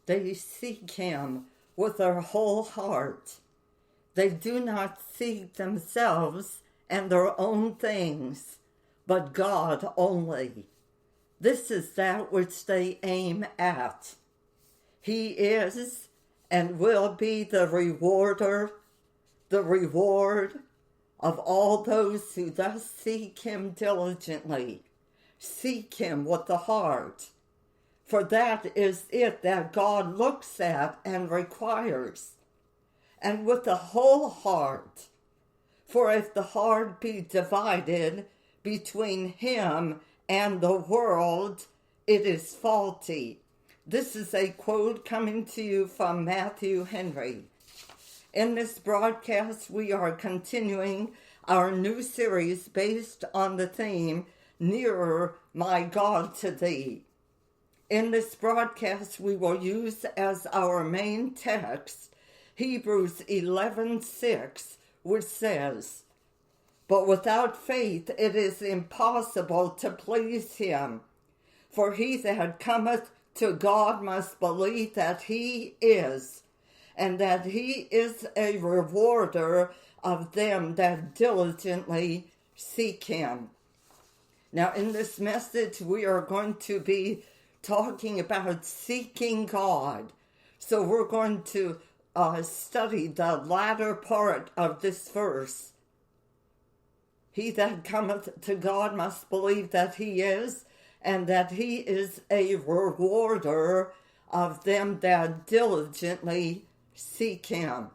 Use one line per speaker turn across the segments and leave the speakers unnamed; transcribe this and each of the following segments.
They seek him with their whole heart. They do not seek themselves and their own things, but God only. This is that which they aim at. He is and will be the reward of all those who thus seek him diligently. Seek him with the heart, for that is it that God looks at and requires, and with the whole heart. For if the heart be divided between him and the world, it is faulty. This is a quote coming to you from Matthew Henry. In this broadcast, we are continuing our new series based on the theme, Nearer, My God, to Thee. In this broadcast, we will use as our main text Hebrews 11:6, which says, "But without faith it is impossible to please him. For he that cometh to God must believe that he is, and that he is a rewarder of them that diligently seek him." Now, in this message, we are going to be talking about seeking God. So we're going to study the latter part of this verse. He that cometh to God must believe that he is, and that he is a rewarder of them that diligently seek him.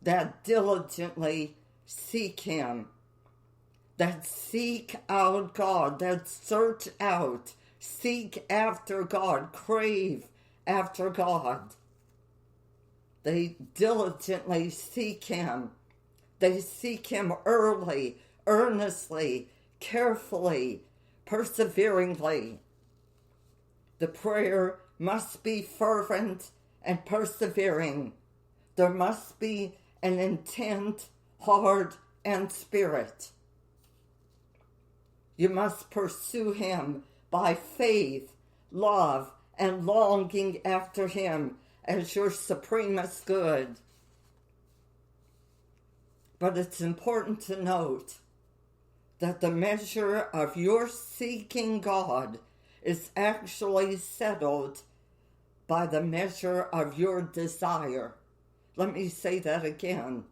That diligently seek him. That seek out God. That search out. Seek after God. Crave after God. They diligently seek him. They seek him early, earnestly, carefully, perseveringly. The prayer must be fervent and persevering. There must be an intent, heart, and spirit. You must pursue him by faith, love, and longing after him as your supremest good. But it's important to note that the measure of your seeking God is actually settled by the measure of your desire. Let me say that again.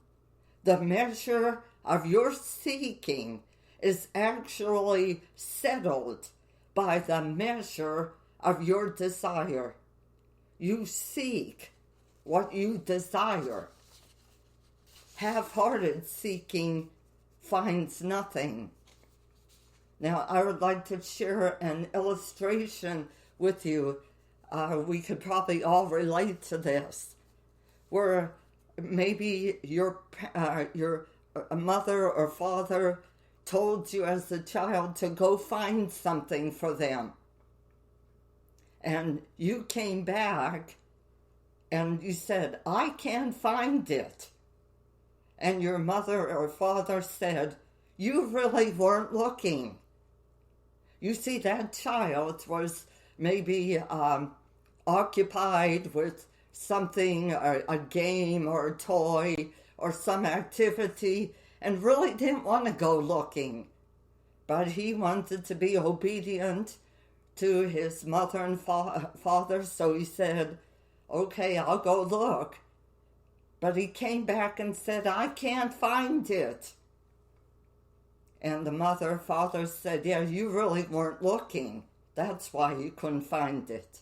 The measure of your seeking is actually settled by the measure of your desire. You seek what you desire. Half-hearted seeking finds nothing. Now, I would like to share an illustration with you. We could probably all relate to this, where maybe your mother or father told you as a child to go find something for them. And you came back and you said, "I can't find it." And your mother or father said, "You really weren't looking." You see, that child was maybe occupied with something, a game or a toy or some activity, and really didn't want to go looking. But he wanted to be obedient to his mother and father, so he said, "Okay, I'll go look." But he came back and said, "I can't find it." And the mother or father said, "Yeah, you really weren't looking. That's why you couldn't find it."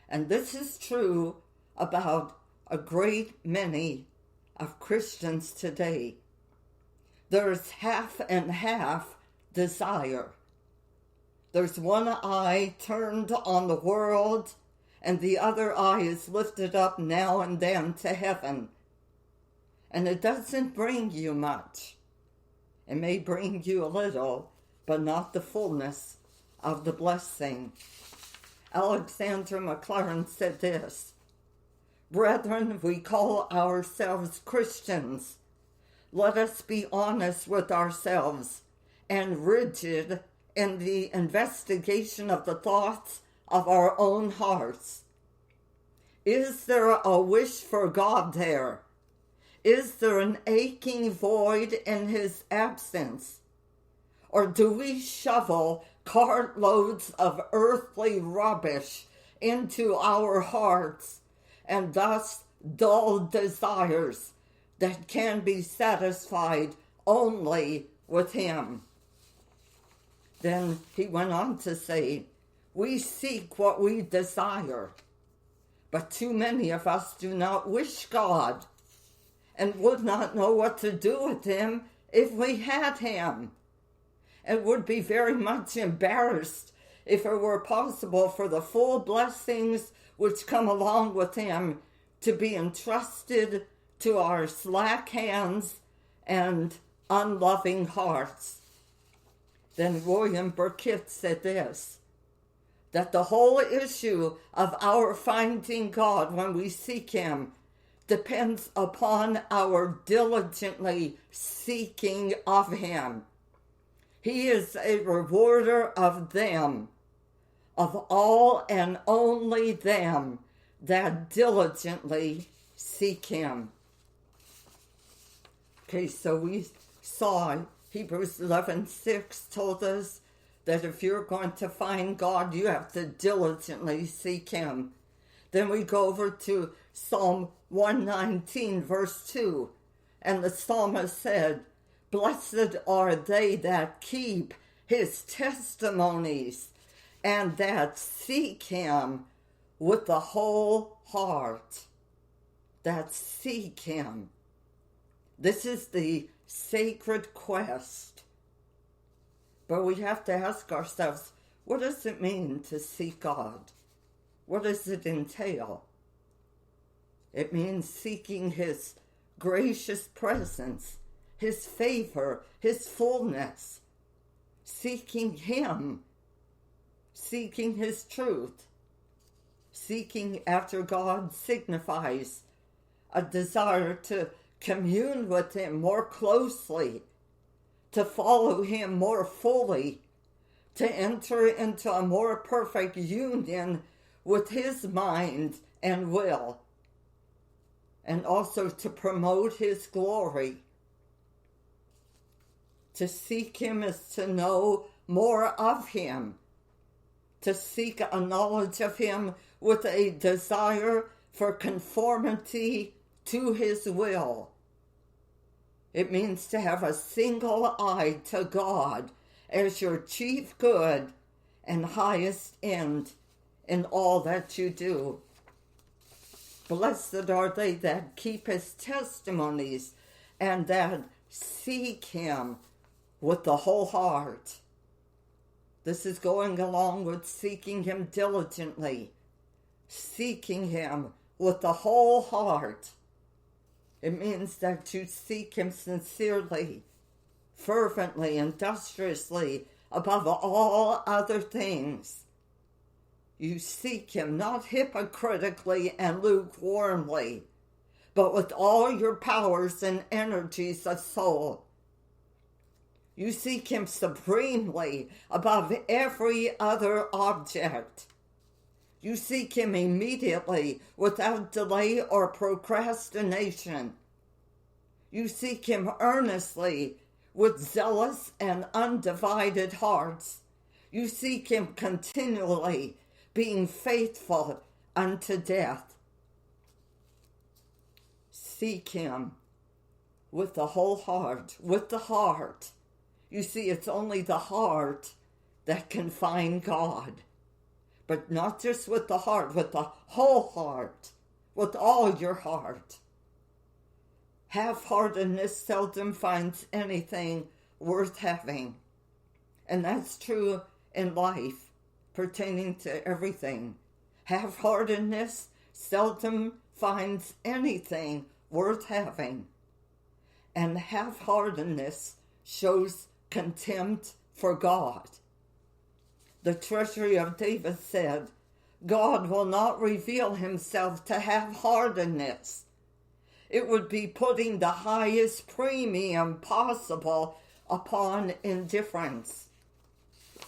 And this is true about a great many of Christians today. There's half and half desire. There's one eye turned on the world, and the other eye is lifted up now and then to heaven. And it doesn't bring you much. It may bring you a little, but not the fullness of the blessing. Alexander McLaren said this, "Brethren, we call ourselves Christians. Let us be honest with ourselves and rigid in the investigation of the thoughts of our own hearts. Is there a wish for God there? Is there an aching void in his absence? Or do we shovel cartloads of earthly rubbish into our hearts and thus dull desires that can be satisfied only with him? Then he went on to say, we seek what we desire, but too many of us do not wish God and would not know what to do with him if we had him, and would be very much embarrassed if it were possible for the full blessings which come along with him to be entrusted to our slack hands and unloving hearts. Then William Burkitt said this, that the whole issue of our finding God when we seek him depends upon our diligently seeking of him. He is a rewarder of them, of all and only them that diligently seek him. Okay, so we saw Hebrews 11:6 told us that if you're going to find God, you have to diligently seek him. Then we go over to Psalm 119, verse 2. And the psalmist said, blessed are they that keep his testimonies and that seek him with the whole heart. That seek him. This is the sacred quest. But we have to ask ourselves, what does it mean to seek God? What does it entail? It means seeking his gracious presence, his favor, his fullness, seeking him, seeking his truth. Seeking after God signifies a desire to commune with him more closely, to follow him more fully, to enter into a more perfect union with his mind and will, and also to promote his glory. To seek him is to know more of him, to seek a knowledge of him with a desire for conformity to his will. It means to have a single eye to God as your chief good and highest end in all that you do. Blessed are they that keep his testimonies and that seek him with the whole heart. This is going along with seeking him diligently, seeking him with the whole heart. It means that you seek him sincerely, fervently, industriously, above all other things. You seek him not hypocritically and lukewarmly, but with all your powers and energies of soul. You seek him supremely above every other object. You seek him immediately without delay or procrastination. You seek him earnestly with zealous and undivided hearts. You seek him continually, being faithful unto death. Seek him with the whole heart, with the heart. You see, it's only the heart that can find God. But not just with the heart, with the whole heart, with all your heart. Half-heartedness seldom finds anything worth having. And that's true in life, pertaining to everything. Half-heartedness seldom finds anything worth having. And half-heartedness shows contempt for God. The treasury of David said, God will not reveal himself to half-heartedness. It would be putting the highest premium possible upon indifference.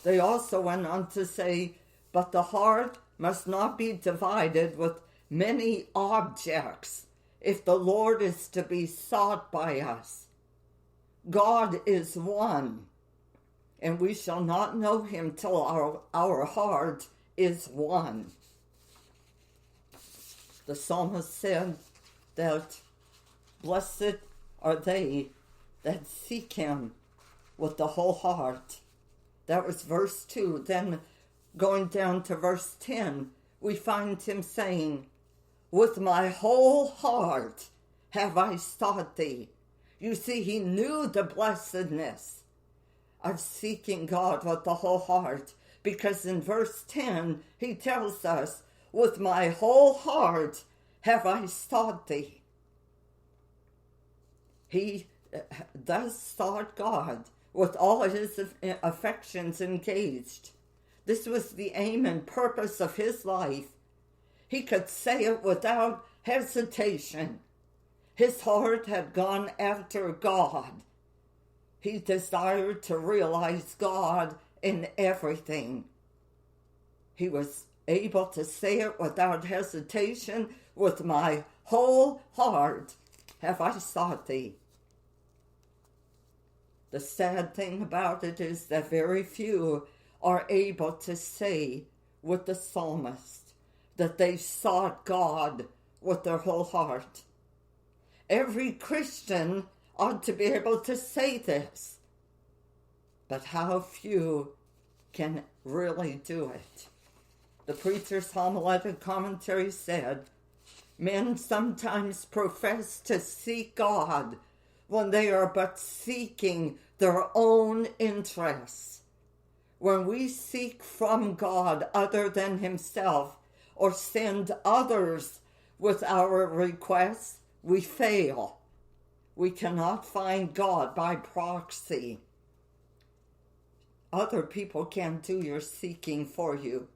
They also went on to say, but the heart must not be divided with many objects if the Lord is to be sought by us. God is one, and we shall not know him till our heart is one. The psalmist said that blessed are they that seek him with the whole heart. That was verse 2. Then going down to verse 10, we find him saying, with my whole heart have I sought thee. You see, he knew the blessedness of seeking God with the whole heart, because in verse 10, he tells us, with my whole heart have I sought thee. He thus sought God with all his affections engaged. This was the aim and purpose of his life. He could say it without hesitation. His heart had gone after God. He desired to realize God in everything. He was able to say it without hesitation, with my whole heart have I sought thee. The sad thing about it is that very few are able to say with the psalmist that they sought God with their whole heart. Every Christian ought to be able to say this, but how few can really do it. The preacher's homiletic commentary said, men sometimes profess to seek God when they are but seeking their own interests. When we seek from God other than himself, or send others with our requests, we fail. We cannot find God by proxy. Other people can't do your seeking for you.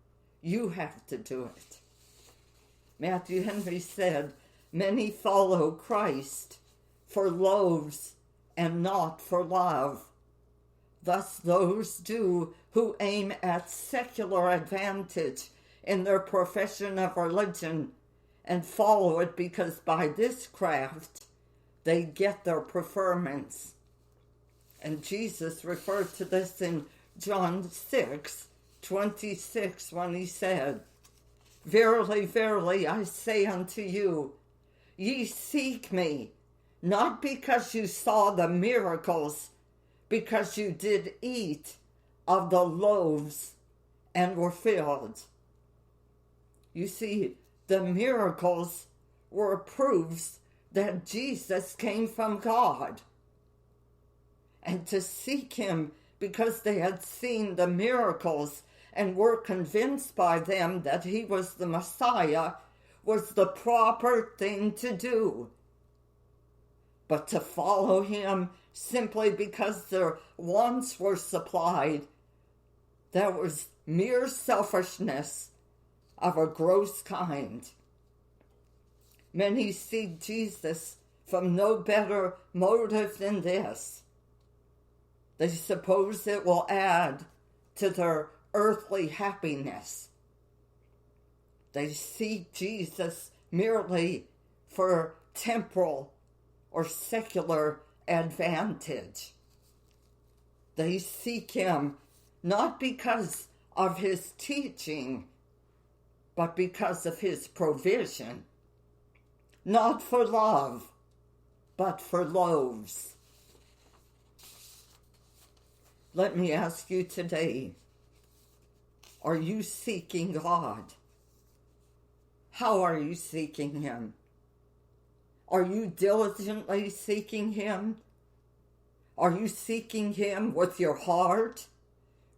You have to do it. Matthew Henry said, many follow Christ for loaves and not for love. Thus those do who aim at secular advantage in their profession of religion and follow it because by this craft they get their preferments. And Jesus referred to this in John 6:26 when he said, verily, verily, I say unto you, ye seek me, not because you saw the miracles, because you did eat of the loaves and were filled. You see, the miracles were proofs that Jesus came from God. And to seek him because they had seen the miracles and were convinced by them that he was the Messiah was the proper thing to do. But to follow him simply because their wants were supplied, that was mere selfishness of a gross kind. Many seek Jesus from no better motive than this. They suppose it will add to their earthly happiness. They seek Jesus merely for temporal or secular advantage. They seek him not because of his teaching, but because of his provision. Not for love, but for loaves. Let me ask you today, are you seeking God? How are you seeking him? Are you diligently seeking him? Are you seeking him with your heart,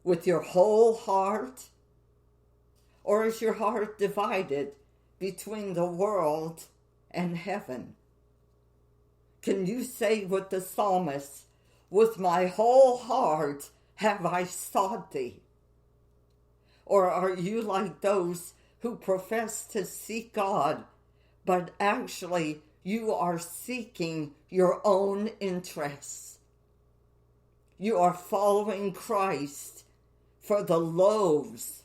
with your whole heart? Or is your heart divided between the world and heaven? Can you say with the psalmist, with my whole heart have I sought thee? Or are you like those who profess to seek God, but actually you are seeking your own interests? You are following Christ for the loaves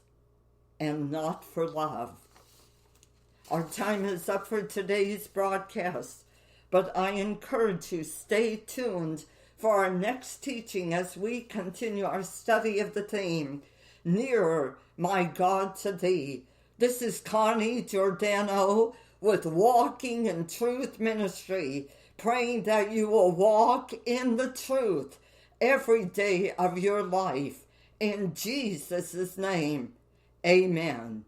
and not for love. Our time is up for today's broadcast, but I encourage you, stay tuned for our next teaching as we continue our study of the theme, Nearer, My God to Thee. This is Connie Giordano with Walking in Truth Ministry, praying that you will walk in the truth every day of your life. In Jesus' name, amen.